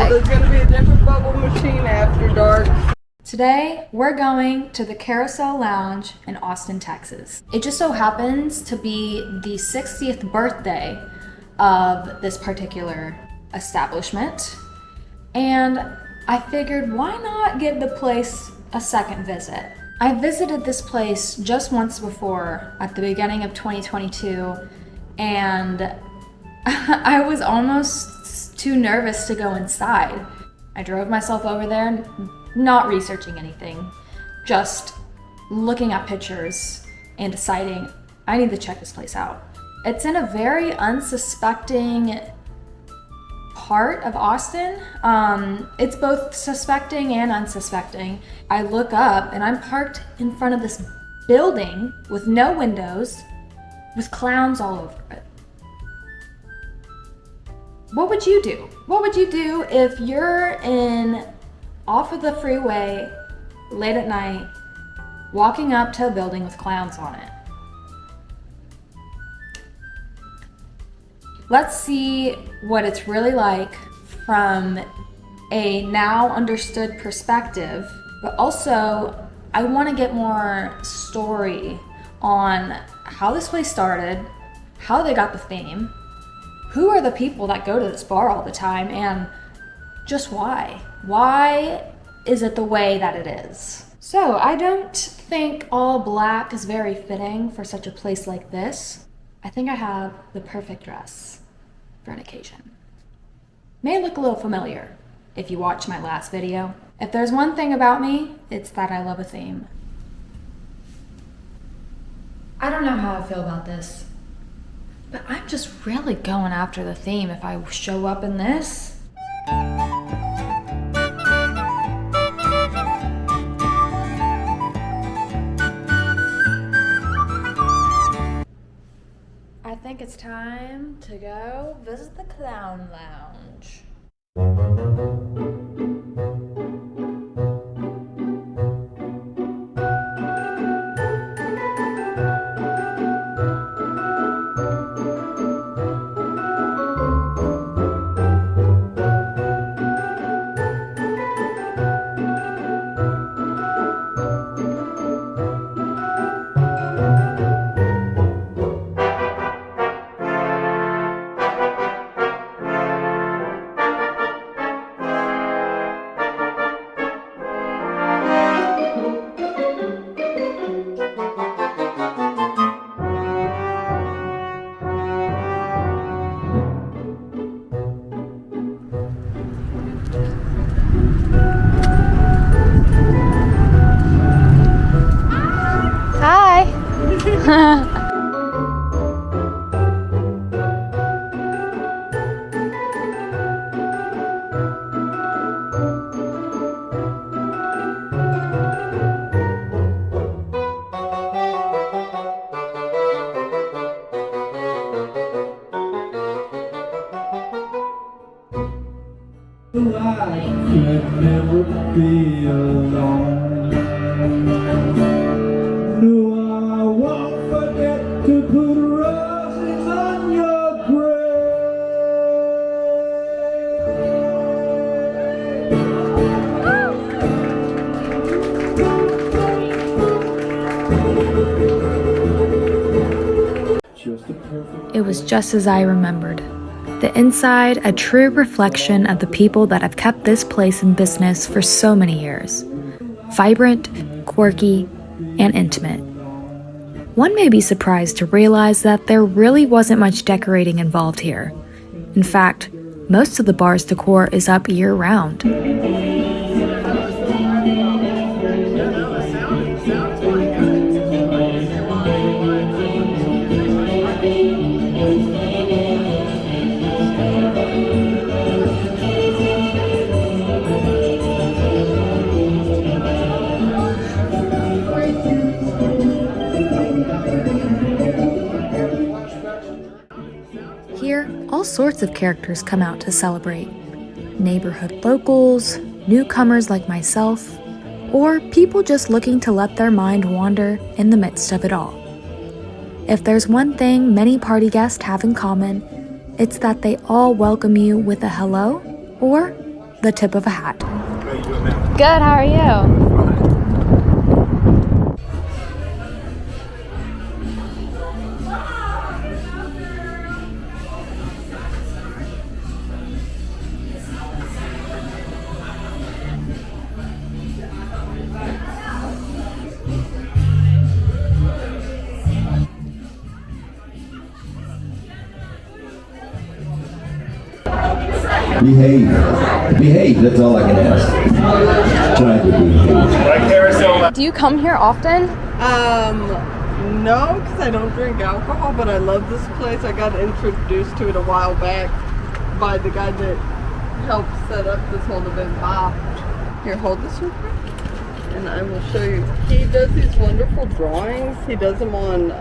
There's going to be a different bubble machine after dark. Today, we're going to the Carousel Lounge in Austin, Texas. It just so happens to be the 60th birthday of this particular establishment, and I figured why not give the place a second visit. I visited this place just once before at the beginning of 2022, and I was almost too nervous to go inside. I drove myself over there, not researching anything, just looking at pictures and deciding I need to check this place out. It's in a very unsuspecting part of Austin. It's both suspecting and unsuspecting. I look up and I'm parked in front of this building with no windows, with clowns all over it. What would you do? What would you do if you're off of the freeway late at night, walking up to a building with clowns on it? Let's see what it's really like from a now understood perspective, but also I want to get more story on how this place started, how they got the theme, who are the people that go to this bar all the time, and just why? Why is it the way that it is? So I don't think all black is very fitting for such a place like this. I think I have the perfect dress for an occasion. May look a little familiar if you watched my last video. If there's one thing about me, it's that I love a theme. I don't know how I feel about this, but I'm just really going after the theme if I show up in this. I think it's time to go visit the Clown Lounge. I could never be alone. No, I won't forget to put roses on your grave. It was just as I remembered. The inside, a true reflection of the people that have kept this place in business for so many years. Vibrant, quirky, and intimate. One may be surprised to realize that there really wasn't much decorating involved here. In fact, most of the bar's decor is up year-round. Here, all sorts of characters come out to celebrate. Neighborhood locals, newcomers like myself, or people just looking to let their mind wander in the midst of it all. If there's one thing many party guests have in common, it's that they all welcome you with a hello or the tip of a hat. How you doing, ma'am? Good, how are you? Behave, that's all I can ask. Try to behave. Like Carousel. Do you come here often? No, because I don't drink alcohol, but I love this place. I got introduced to it a while back by the guy that helped set up this whole event, Bob. Here, hold this real quick, and I will show you. He does these wonderful drawings. He does them on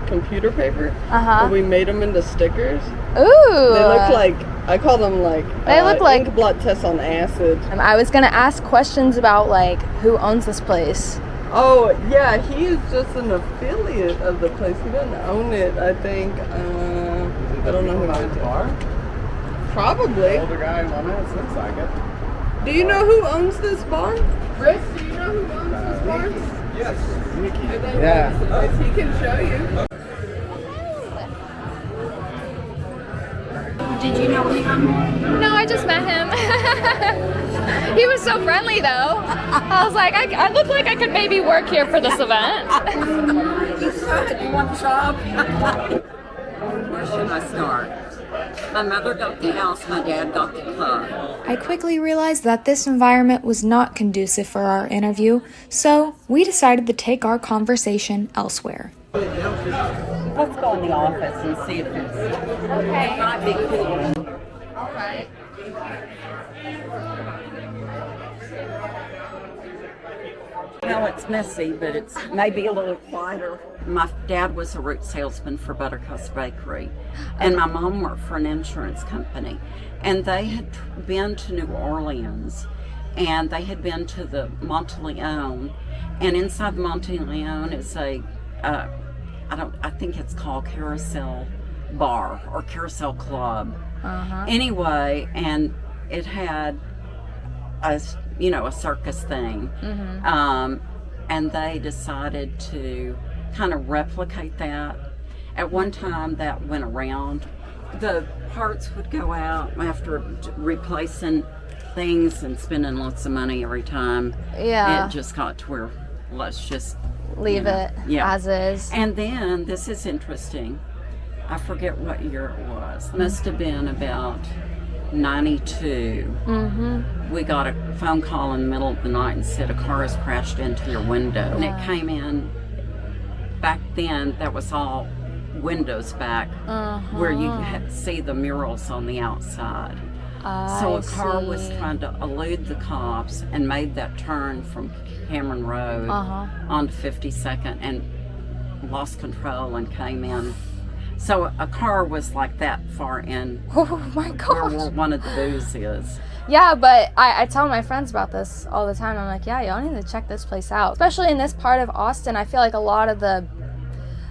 computer paper. And we made them into stickers. Ooh. They look like, I call them like They look like ink blot tests on acid. I was gonna ask questions about like who owns this place. Oh yeah, he is just an affiliate of the place. He doesn't own it, I think. I don't know who owns it. Bar? Probably. Older guy in 1 minute, looks like it. Do you know who owns this bar? Chris, do you know who owns this bar? Yes. Nikki. Yeah. He can show you. Did you know him? No, I just met him. He was so friendly though. I was like, I look like I could maybe work here for this event. You could. You want a job? Where should I start? My mother got the house, my dad got the club. I quickly realized that this environment was not conducive for our interview, so we decided to take our conversation elsewhere. Let's go in the office and see if it's... Okay. It might be cool. All right. Well, it's messy, but it's maybe a little quieter. My dad was a root salesman for Buttercups Bakery, and my mom worked for an insurance company. And they had been to New Orleans, and they had been to the Monteleone, and inside the Monteleone is a, I think it's called Carousel Bar or Carousel Club. Anyway, and it had a circus thing. And they decided to kind of replicate that. At one time that went around. The parts would go out after replacing things and spending lots of money every time. Yeah. It just got to where let's just Leave it as is. And then this is interesting. I forget what year it was. Must have been about 92. We got a phone call in the middle of the night and said a car has crashed into your window. And it came in, back then that was all windows back where you had see the murals on the outside. So a car was trying to elude the cops and made that turn from Cameron Road onto 52nd and lost control and came in. So a car was like that far in. Oh my gosh. Where one of the booths is. Yeah, but I tell my friends about this all the time. I'm like, yeah, y'all need to check this place out. Especially in this part of Austin, I feel like a lot of the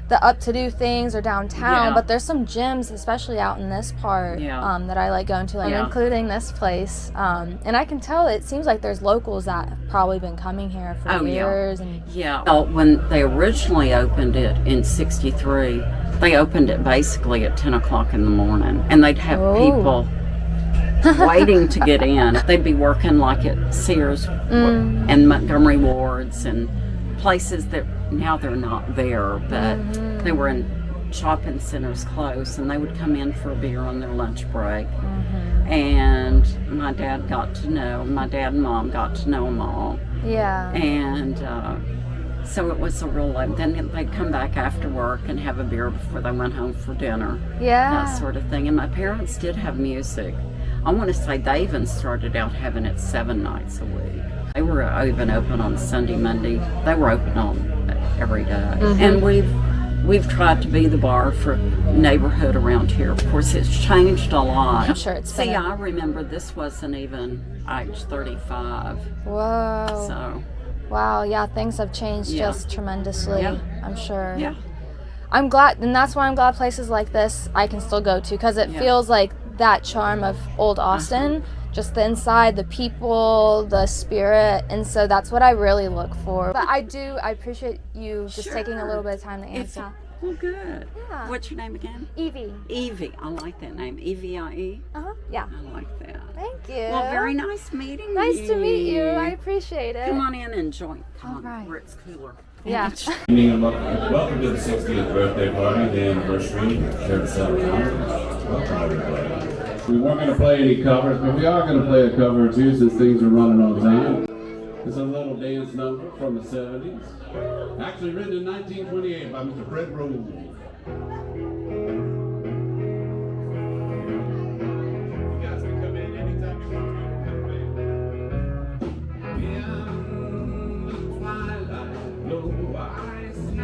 up-to-do things are downtown, but there's some gyms, especially out in this part, that I like going to, like including this place. And I can tell it seems like there's locals that have probably been coming here for years. Well, when they originally opened it in '63, they opened it basically at 10 o'clock in the morning, and they'd have people waiting to get in. They'd be working like at Sears and Montgomery Wards and places that now they're not there, but they were in shopping centers close, and they would come in for a beer on their lunch break. And my dad and mom got to know them all. Yeah. And so it was a real, then they'd come back after work and have a beer before they went home for dinner. Yeah. That sort of thing. And my parents did have music. I want to say they even started out having it 7 nights a week. They were even open on Sunday, Monday. They were open on every day. And we've tried to be the bar for neighborhood around here. Of course, it's changed a lot. I'm sure it's been. See, I remember this wasn't even age 35. Whoa. So. Wow, yeah, things have changed just tremendously, I'm sure. Yeah. I'm glad, and that's why I'm glad places like this I can still go to, because it feels like that charm of old Austin, just the inside, the people, the spirit, and so that's what I really look for. But I appreciate you just taking a little bit of time to answer. Well, good. Yeah. What's your name again? Evie. Evie. I like that name. Evie. Yeah. I like that. Thank you. Well, very nice meeting you. Nice to meet you. I appreciate it. Come on in and enjoy. All right. Where it's cooler. Yeah. Welcome to the 60th birthday party, the anniversary, Carousel Lounge. Welcome everybody. We weren't going to play any covers, but we are going to play a cover or two since things are running on time. It's a little dance number from the 70s. Actually written in 1928 by Mr. Fred Rose. You guys can come in anytime you want to. In the twilight glow, I see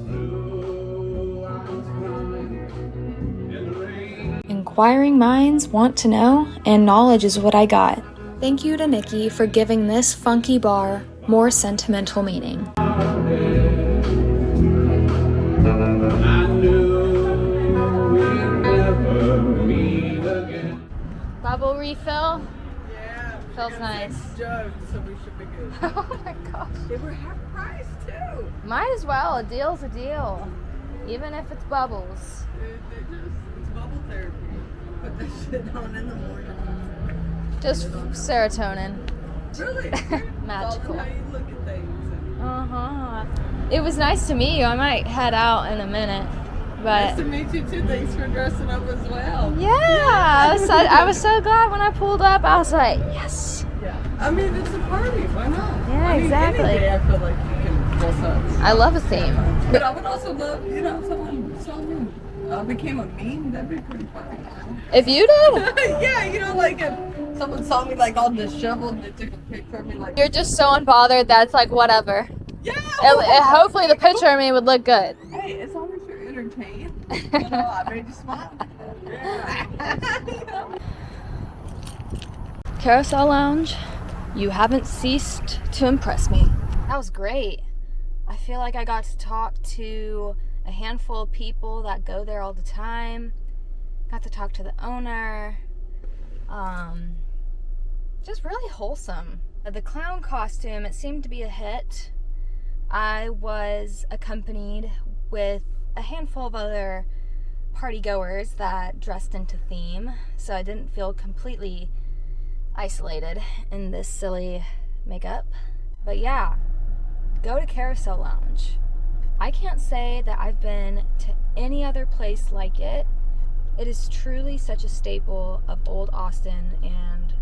blue eyes crying in the rain. Inquiring minds want to know, and knowledge is what I got. Thank you to Nikki for giving this funky bar more sentimental meaning. I knew we'd never meet again. Bubble refill? Yeah. Feels nice. Jugs, so we should be good. Oh my gosh. They were half price too. Might as well. A deal's a deal. Even if it's bubbles. It's bubble therapy. Put that shit on in the morning. Just serotonin. Really? Magical. How you look at things. Uh-huh. It was nice to meet you. I might head out in a minute. Nice But to meet you too. Thanks for dressing up as well. yeah, I was so glad when I pulled up. I was like, yes. Yeah. I mean, it's a party. Why not? Yeah, I mean, exactly. Any day I feel like you can dress up. I love a theme. But I would also love, if someone became a meme, that'd be pretty funny. If you did, Yeah, like if someone saw me like all disheveled and they took a picture of me like, you're just so unbothered that it's like whatever. yeah. Hopefully the picture of me would look good. Hey, as long as you're entertained, I made you smile. Yeah. Carousel Lounge, you haven't ceased to impress me. That was great. I feel like I got to talk to a handful of people that go there all the time. Got to talk to the owner. Just really wholesome. The clown costume, it seemed to be a hit. I was accompanied with a handful of other party goers that dressed into theme, so I didn't feel completely isolated in this silly makeup. But yeah, go to Carousel Lounge. I can't say that I've been to any other place like it. It is truly such a staple of old Austin and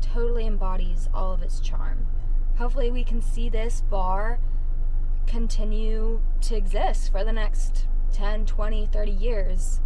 totally embodies all of its charm. Hopefully we can see this bar continue to exist for the next 10, 20, 30 years.